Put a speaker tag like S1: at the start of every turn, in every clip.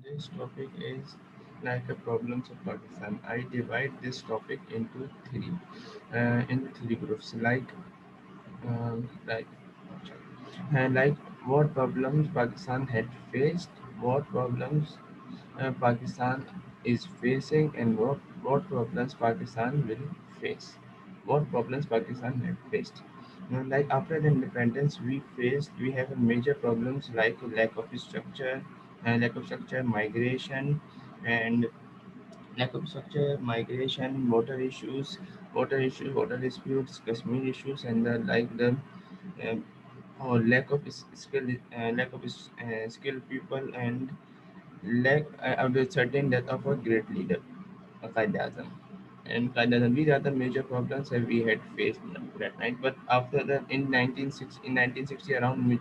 S1: This topic is like a problems of Pakistan. I divide this topic into three groups. Like like what problems Pakistan had faced, what problems Pakistan is facing, and what problems Pakistan will face. What problems Pakistan had faced. Like after the independence, we have a major problems like lack of structure, migration, and lack of structure, migration, water disputes, Kashmir issues, and the um, or lack of skilled people, and lack of the certain death of a great leader, Qaeda. And Qaeda. These are the major problems that we had faced that night. But after that, in 1960, around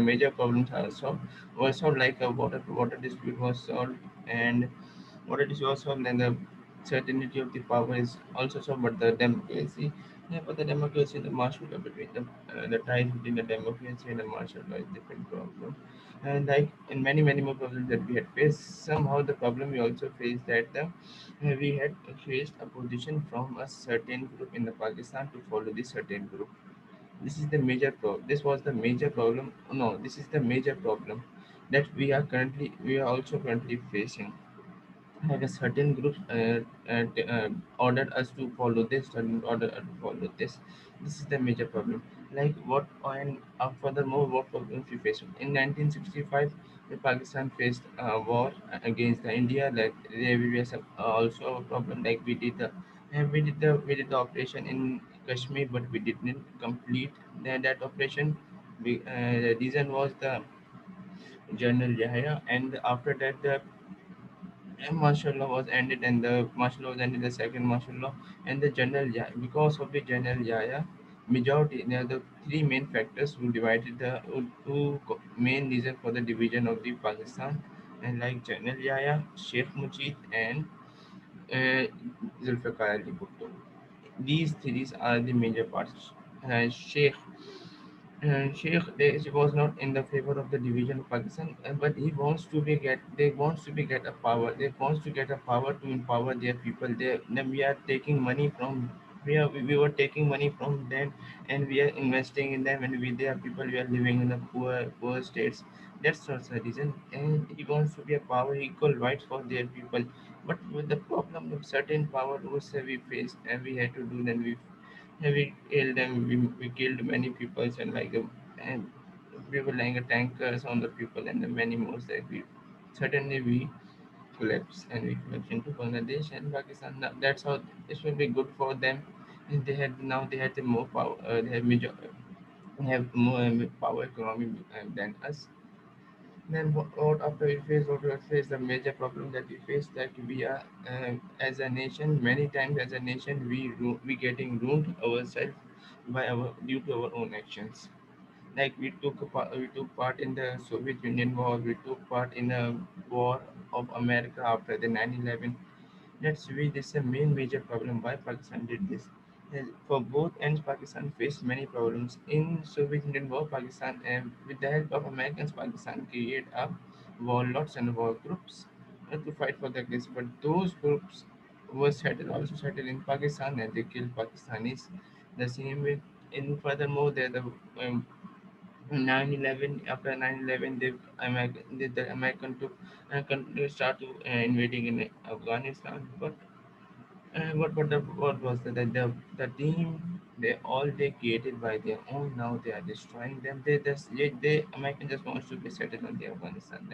S1: major problems are solved. Was solved like a water dispute was solved, and what it is also, and the certainty of the power is also so, but the democracy, yeah, but the democracy and the martial law between the ties between the democracy and the martial law is different problem. And like in many more problems that we had faced, somehow the problem we also faced that we had faced opposition from a certain group in the Pakistan to follow the certain group. This is the major problem. This was the major problem. No, this is the major problem that we are also currently facing. Like a certain group ordered us to follow this, certain ordered us to follow this. This is the major problem. Like what, and furthermore, what problems we face in 1965, the Pakistan faced a war against the India. Like there will be also a problem. Like we did the operation in Kashmir, but we didn't complete that operation. The reason was the General Yahya, and after that and martial law was ended, and the martial law was ended, the second martial law, and the general because of the general Yahya, majority, there are the three main factors who divided the main reason for the division of the Pakistan, and like General Yahya, Sheikh Mujib, and uh, Zulfikar Ali Bhutto. These three are the major parts. Sheikh was not in the favor of the division of Pakistan, but he wants to be get they wants to be get a power. They wants to get a power to empower their people. Then we are taking money from we were taking money from them, and we are investing in them, and we their people we are living in the poor states. That's also the reason, and he wants to be a power equal rights for their people. But with the problem of certain power rules that we faced, and we had to do, then we killed them. We killed many people, and we were laying a tankers on the people, and the many more that we certainly we collapsed, and we collapsed into Bangladesh and Pakistan. Now, that's how this will be good for them. And they had the more power. They have more power economy than us. Then what after we face the major problem that we face, that we are as a nation, many times as a nation we getting ruined ourselves by our due to our own actions. Like we took part in the Soviet Union war, we took part in a war of America after the 9/11. That's why this is a main major problem why Pakistan did this. For both ends, Pakistan faced many problems. In Soviet Union war, Pakistan, with the help of Americans, Pakistan created warlords and war groups to fight for the case. But those groups were also settled in Pakistan, and they killed Pakistanis. The same way, in furthermore, the 9/11, after 9/11, the American took they started invading in Afghanistan. But what was the team, they created by their own, now they are destroying them. They American just wants to be settled on the Afghanistan.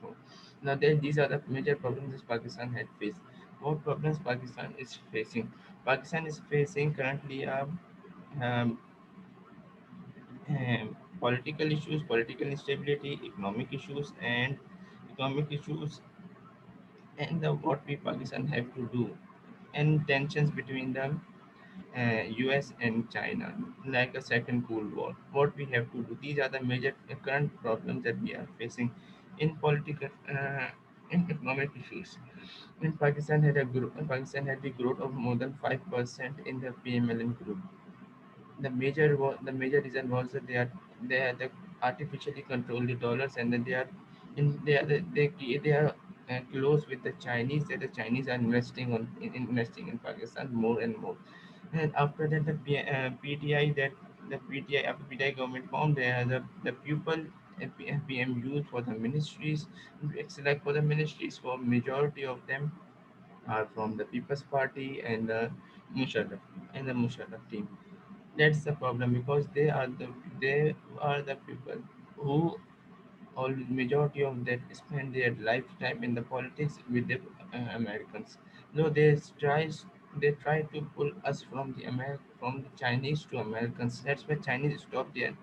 S1: So now these are the major problems that Pakistan had faced. What problems Pakistan is facing? Pakistan is facing currently um, political issues, political instability, economic issues, and what we Pakistan have to do, and tensions between the US and China, like a second Cold War. What we have to do? These are the major current problems that we are facing in political, in economic issues. In Pakistan had the growth of more than 5% in the PMLN group. The major reason was that they are the artificially control the dollars, and then they are In they are close with the Chinese. That the Chinese are investing investing in Pakistan more and more. And after that, PTI the PTI after PTI government formed, the people PMUs for the ministries, select for the ministries for majority of them are from the People's Party and the Musharraf Musharraf team. That's the problem because they are the people who all majority of them spend their lifetime in the politics with the Americans. Though they try to pull us from from the Chinese to Americans. That's why Chinese stop their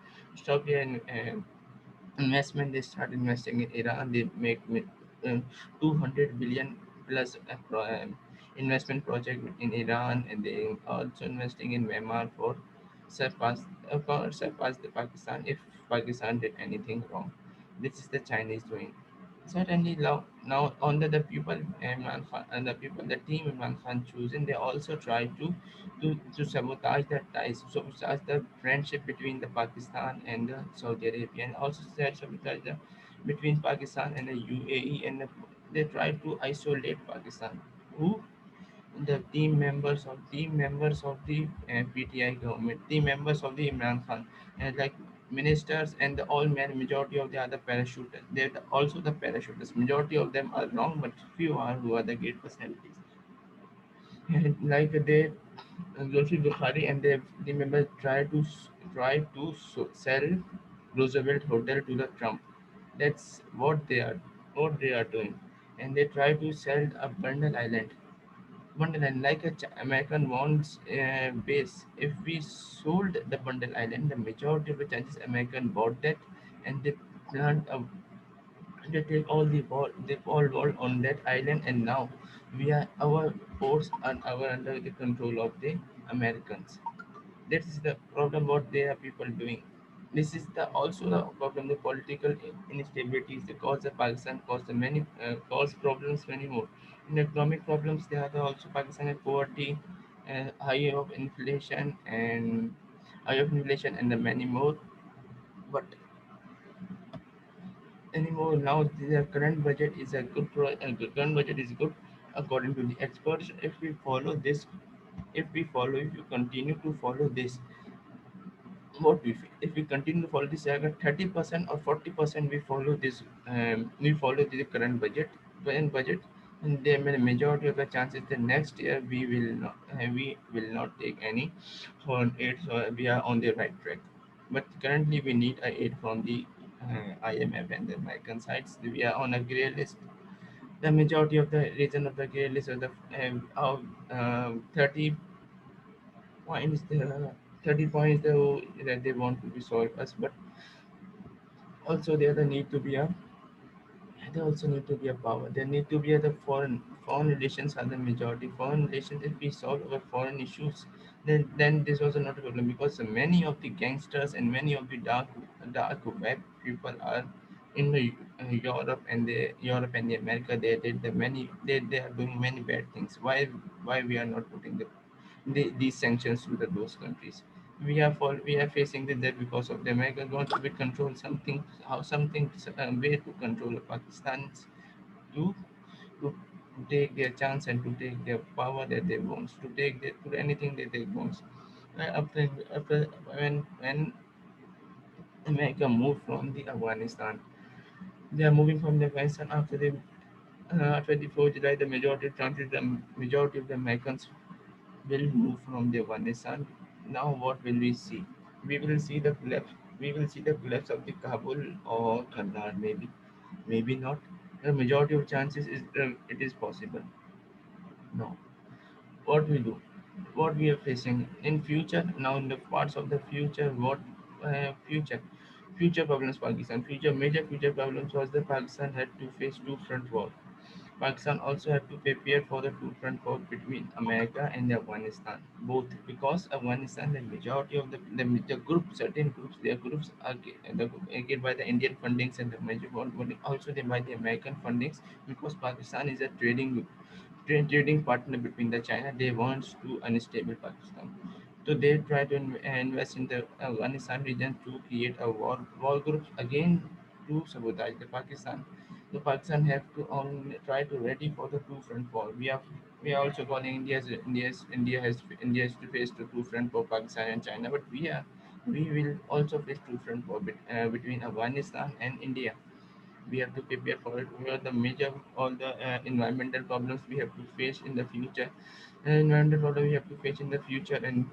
S1: investment. They start investing in Iran. They make 200 billion plus investment project in Iran, and they also investing in Myanmar surpass the Pakistan if Pakistan did anything wrong. This is the Chinese doing. Certainly, now under the people Imran Khan and the people, the team Imran Khan chosen, they also try to sabotage the ties, sabotage the friendship between the Pakistan and the Saudi Arabia, and also sabotage the between Pakistan and the UAE, and they try to isolate Pakistan. Who the team members of the PTI government, team members of the Imran Khan, and like ministers and the all men, majority of the other parachuters. They're also the parachuters. Majority of them are wrong, but few are who are the great personalities. And like they, Zulfi Bukhari and the members try to sell Roosevelt Hotel to the Trump. That's what they are doing, and they try to sell a Bundle Island. Bundle like a American wants base. If we sold the Bundle Island, the majority of the chances American bought that, and they plant a, they take all the ball, they all ball on that island, and now we are our ports are our under the control of the Americans. That is the problem what they are people doing. This is the also the problem. The political instabilities they cause the Pakistan cause the many cause problems many more. In economic problems, there are also Pakistan has poverty, high of inflation and the many more. But anymore now the current budget is a the current budget is good according to the experts. If you continue to follow this, what if we continue to follow this agar 30% or 40% we follow the current budget, and the majority of the chances the next year we will not take any foreign aid, so we are on the right track. But currently we need a aid from the IMF and the American sides. We are on a gray list. The majority of the reason of the gray list of the 30 points, the 30 points that they want to be solved us. But also there need to be a there also need to be a power. There need to be the foreign relations are the majority. Foreign relations, if we solve our foreign issues, then this was not a problem, because many of the gangsters and many of the dark web people are in the Europe and the America. They did the many they are doing many bad things. Why we are not putting these sanctions to those countries? We are facing the debt because of the Americans want to be control something, how something way to control Pakistan to to take their chance and to take their power that they want, to anything that they want. After when America moved from the Afghanistan, they are moving from the Afghanistan after the 24 July. The majority of the Americans will move from the Afghanistan. Now what will we see? We will see the collapse. We will see the collapse of the Kabul or Kandahar. Maybe not. The majority of chances is it is possible. No. What we do, what we are facing in future now in the parts of the future, what future problems Pakistan, future major future problems was the Pakistan had to face two front war. Pakistan also had to prepare for the two front war between America and Afghanistan, both because Afghanistan, the majority of the group, certain groups, their groups are get by the Indian fundings, and the major one also they by the American fundings, because Pakistan is a trading partner between the China. They want to unstable Pakistan. So they try to invest in the Afghanistan region to create a war groups again. to sabotage the Pakistan. The Pakistan have to try to ready for the two front war. We are also calling India has to face the two front war, Pakistan and China, but we will also face two front war between Afghanistan and India. We have to prepare for it. We are the major all the environmental problems we have to face in the future. Environmental problem we have to face in the future, and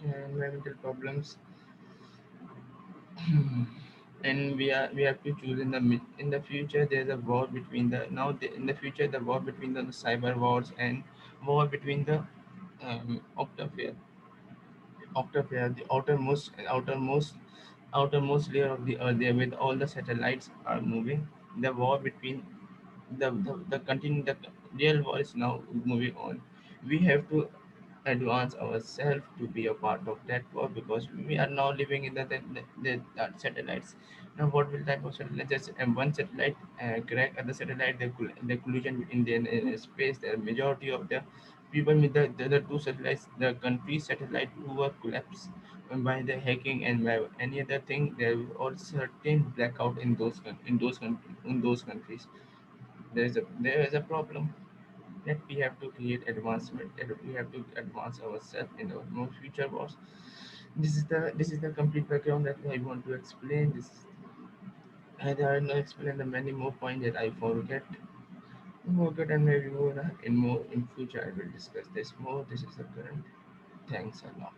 S1: environmental problems and we have to choose in in the future. There's a war between in the future the war between the cyber wars and war between the octosphere the outermost layer of the earth, there with all the satellites are moving. The war between the real war is now moving on. We have to advance ourselves to be a part of that war, because we are now living in the satellites. Now, what will type of satellite? Just one satellite crack at the satellite, the collision in the space. The majority of the people with the two satellites, the country satellite who were collapsed by the hacking and by any other thing. There will also certain blackout in in those countries. There is a problem that we have to create advancement, that we have to advance ourselves in our more future wars. This is the complete background that I want to explain. And I will explain the many more points that I forget, and maybe more in future I will discuss this more. This is the current. Thanks a lot.